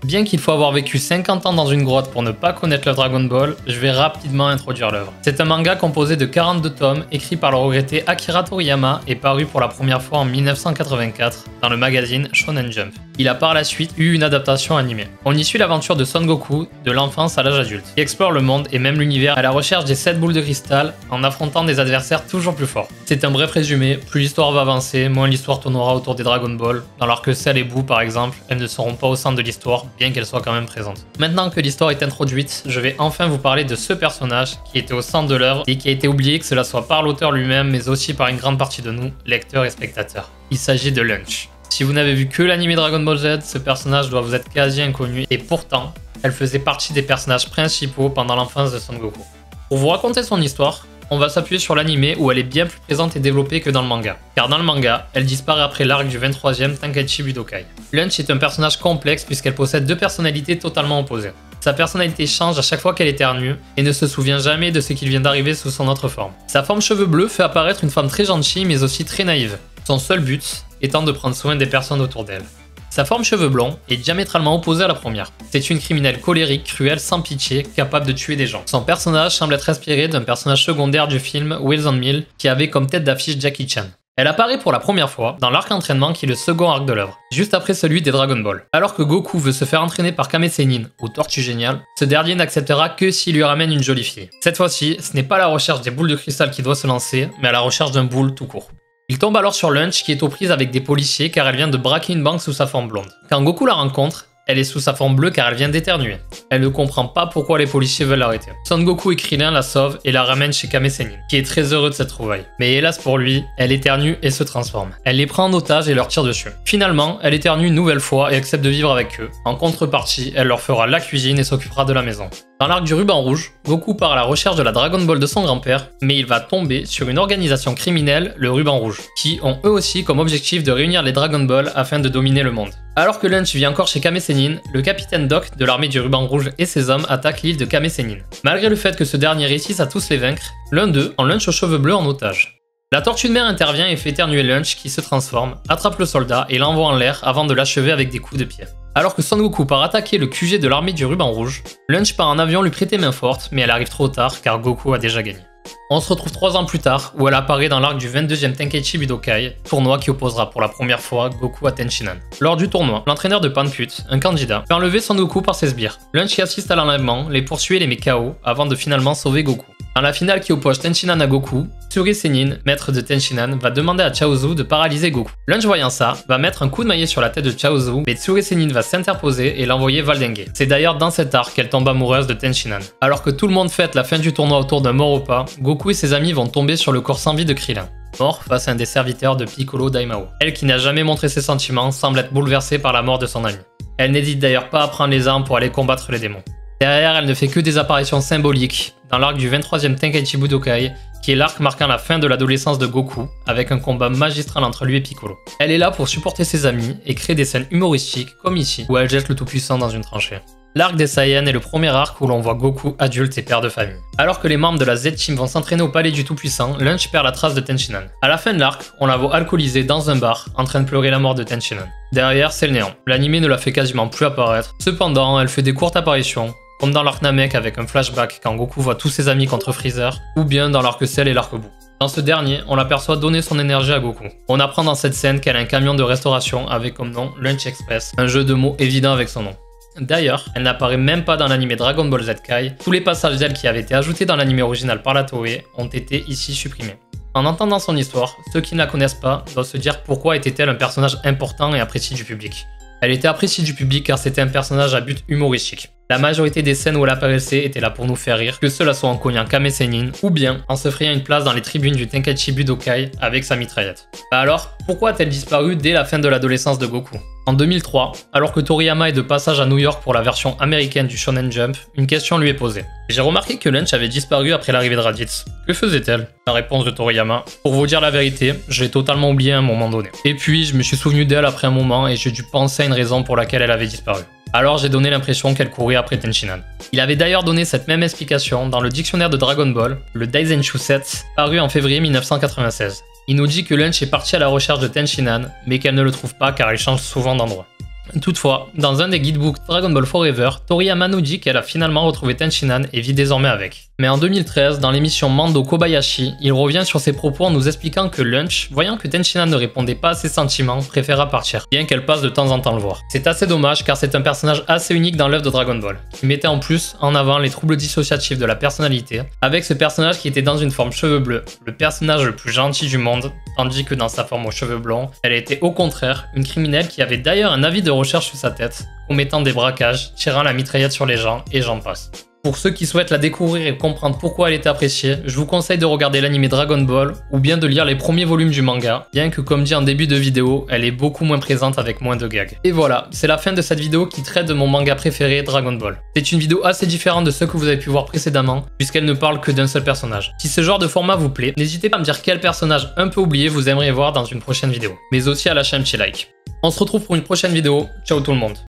Bien qu'il faut avoir vécu 50 ans dans une grotte pour ne pas connaître le Dragon Ball, je vais rapidement introduire l'œuvre. C'est un manga composé de 42 tomes, écrit par le regretté Akira Toriyama et paru pour la première fois en 1984 dans le magazine Shonen Jump. Il a par la suite eu une adaptation animée. On y suit l'aventure de Son Goku, de l'enfance à l'âge adulte, qui explore le monde et même l'univers à la recherche des 7 boules de cristal en affrontant des adversaires toujours plus forts. C'est un bref résumé, plus l'histoire va avancer, moins l'histoire tournera autour des Dragon Ball, alors que Cell et Boo par exemple, elles ne seront pas au centre de l'histoire, bien qu'elles soient quand même présentes. Maintenant que l'histoire est introduite, je vais enfin vous parler de ce personnage qui était au centre de l'œuvre et qui a été oublié, que cela soit par l'auteur lui-même, mais aussi par une grande partie de nous, lecteurs et spectateurs. Il s'agit de Lunch. Si vous n'avez vu que l'anime Dragon Ball Z, ce personnage doit vous être quasi inconnu, et pourtant, elle faisait partie des personnages principaux pendant l'enfance de Son Goku. Pour vous raconter son histoire, on va s'appuyer sur l'anime où elle est bien plus présente et développée que dans le manga. Car dans le manga, elle disparaît après l'arc du 23e Tenkaichi Budokai. Lunch est un personnage complexe puisqu'elle possède deux personnalités totalement opposées. Sa personnalité change à chaque fois qu'elle éternue et ne se souvient jamais de ce qui vient d'arriver sous son autre forme. Sa forme cheveux bleus fait apparaître une femme très gentille mais aussi très naïve. Son seul but étant de prendre soin des personnes autour d'elle. Sa forme cheveux blonds est diamétralement opposée à la première. C'est une criminelle colérique, cruelle, sans pitié, capable de tuer des gens. Son personnage semble être inspiré d'un personnage secondaire du film Wheels on Mill qui avait comme tête d'affiche Jackie Chan. Elle apparaît pour la première fois dans l'arc entraînement qui est le second arc de l'œuvre, juste après celui des Dragon Ball. Alors que Goku veut se faire entraîner par Kame Sennin ou Tortue Géniale, ce dernier n'acceptera que s'il lui ramène une jolie fille. Cette fois-ci, ce n'est pas la recherche des boules de cristal qui doit se lancer, mais à la recherche d'un boule tout court. Il tombe alors sur Lunch qui est aux prises avec des policiers car elle vient de braquer une banque sous sa forme blonde. Quand Goku la rencontre, elle est sous sa forme bleue car elle vient d'éternuer. Elle ne comprend pas pourquoi les policiers veulent l'arrêter. Son Goku et Krillin la sauvent et la ramènent chez Kame Sennin, qui est très heureux de cette trouvaille. Mais hélas pour lui, elle éternue et se transforme. Elle les prend en otage et leur tire dessus. Finalement, elle éternue une nouvelle fois et accepte de vivre avec eux. En contrepartie, elle leur fera la cuisine et s'occupera de la maison. Dans l'arc du ruban rouge, Goku part à la recherche de la Dragon Ball de son grand-père, mais il va tomber sur une organisation criminelle, le ruban rouge, qui ont eux aussi comme objectif de réunir les Dragon Ball afin de dominer le monde. Alors que Lunch vit encore chez Kame Sennin, le capitaine Doc de l'armée du ruban rouge et ses hommes attaquent l'île de Kame Sennin. Malgré le fait que ce dernier réussisse à tous les vaincre, l'un d'eux prend Lunch aux cheveux bleus en otage. La tortue de mer intervient et fait éternuer Lunch qui se transforme, attrape le soldat et l'envoie en l'air avant de l'achever avec des coups de pied. Alors que Son Goku part attaquer le QG de l'armée du ruban rouge, Lunch part en avion lui prêter main forte, mais elle arrive trop tard car Goku a déjà gagné. On se retrouve 3 ans plus tard où elle apparaît dans l'arc du 22e Tenkaichi Budokai, tournoi qui opposera pour la première fois Goku à Tenshinhan. Lors du tournoi, l'entraîneur de Panput, un candidat, fait enlever Son Goku par ses sbires. Lunch qui assiste à l'enlèvement, les poursuit et les met KO avant de finalement sauver Goku. Dans la finale qui oppose Tenshinhan à Goku, Tsuri Sennin, maître de Tenshinhan, va demander à Chaozu de paralyser Goku. Lunch voyant ça, va mettre un coup de maillet sur la tête de Chaozu, mais Tsuri Sennin va s'interposer et l'envoyer valdenguer. C'est d'ailleurs dans cet arc qu'elle tombe amoureuse de Tenshinhan. Alors que tout le monde fête la fin du tournoi autour d'un mort au pas, Goku et ses amis vont tomber sur le corps sans vie de Krillin, mort face à un des serviteurs de Piccolo Daimao. Elle qui n'a jamais montré ses sentiments semble être bouleversée par la mort de son ami. Elle n'hésite d'ailleurs pas à prendre les armes pour aller combattre les démons. Derrière, elle ne fait que des apparitions symboliques dans l'arc du 23e Tenkaichi Budokai, qui est l'arc marquant la fin de l'adolescence de Goku, avec un combat magistral entre lui et Piccolo. Elle est là pour supporter ses amis et créer des scènes humoristiques, comme ici, où elle jette le Tout-Puissant dans une tranchée. L'arc des Saiyans est le premier arc où l'on voit Goku adulte et père de famille. Alors que les membres de la Z-Team vont s'entraîner au palais du Tout-Puissant, Lunch perd la trace de Tenshinhan. À la fin de l'arc, on la voit alcoolisée dans un bar, en train de pleurer la mort de Tenshinhan. Derrière, c'est le néant. L'anime ne la fait quasiment plus apparaître. Cependant, elle fait des courtes apparitions, comme dans l'arc Namek avec un flashback quand Goku voit tous ses amis contre Freezer, ou bien dans l'arc Cell et l'arc Boo. Dans ce dernier, on l'aperçoit donner son énergie à Goku. On apprend dans cette scène qu'elle a un camion de restauration avec comme nom Lunch Express, un jeu de mots évident avec son nom. D'ailleurs, elle n'apparaît même pas dans l'anime Dragon Ball Z Kai, tous les passages d'elle qui avaient été ajoutés dans l'anime original par la Toei ont été ici supprimés. En entendant son histoire, ceux qui ne la connaissent pas doivent se dire pourquoi était-elle un personnage important et apprécié du public. Elle était appréciée du public car c'était un personnage à but humoristique. La majorité des scènes où elle apparaissait étaient là pour nous faire rire, que cela soit en cognant Kame Sennin ou bien en se frayant une place dans les tribunes du Tenkaichi Budokai avec sa mitraillette. Bah alors, pourquoi a-t-elle disparu dès la fin de l'adolescence de Goku? En 2003, alors que Toriyama est de passage à New York pour la version américaine du Shonen Jump, une question lui est posée. J'ai remarqué que Lunch avait disparu après l'arrivée de Raditz. Que faisait-elle? La réponse de Toriyama: pour vous dire la vérité, je l'ai totalement oublié à un moment donné. Et puis, je me suis souvenu d'elle après un moment et j'ai dû penser à une raison pour laquelle elle avait disparu. Alors j'ai donné l'impression qu'elle courait après Tenshinhan. Il avait d'ailleurs donné cette même explication dans le dictionnaire de Dragon Ball, le Daizenshu 7, paru en février 1996. Il nous dit que Lunch est partie à la recherche de Tenshinhan, mais qu'elle ne le trouve pas car il change souvent d'endroit. Toutefois, dans un des guidebooks Dragon Ball Forever, Toriyama nous dit qu'elle a finalement retrouvé Tenshinhan et vit désormais avec. Mais en 2013, dans l'émission Mando Kobayashi, il revient sur ses propos en nous expliquant que Lunch, voyant que Tenshinhan ne répondait pas à ses sentiments, préféra partir, bien qu'elle passe de temps en temps le voir. C'est assez dommage car c'est un personnage assez unique dans l'œuvre de Dragon Ball, qui mettait en plus en avant les troubles dissociatifs de la personnalité, avec ce personnage qui était dans une forme cheveux bleus, le personnage le plus gentil du monde, tandis que dans sa forme aux cheveux blonds, elle était au contraire une criminelle qui avait d'ailleurs un avis de recherche sur sa tête, commettant des braquages, tirant la mitraillette sur les gens, et j'en passe. Pour ceux qui souhaitent la découvrir et comprendre pourquoi elle était appréciée, je vous conseille de regarder l'anime Dragon Ball ou bien de lire les premiers volumes du manga, bien que comme dit en début de vidéo, elle est beaucoup moins présente avec moins de gags. Et voilà, c'est la fin de cette vidéo qui traite de mon manga préféré, Dragon Ball. C'est une vidéo assez différente de ce que vous avez pu voir précédemment, puisqu'elle ne parle que d'un seul personnage. Si ce genre de format vous plaît, n'hésitez pas à me dire quel personnage un peu oublié vous aimeriez voir dans une prochaine vidéo, mais aussi à lâcher un petit like. On se retrouve pour une prochaine vidéo, ciao tout le monde.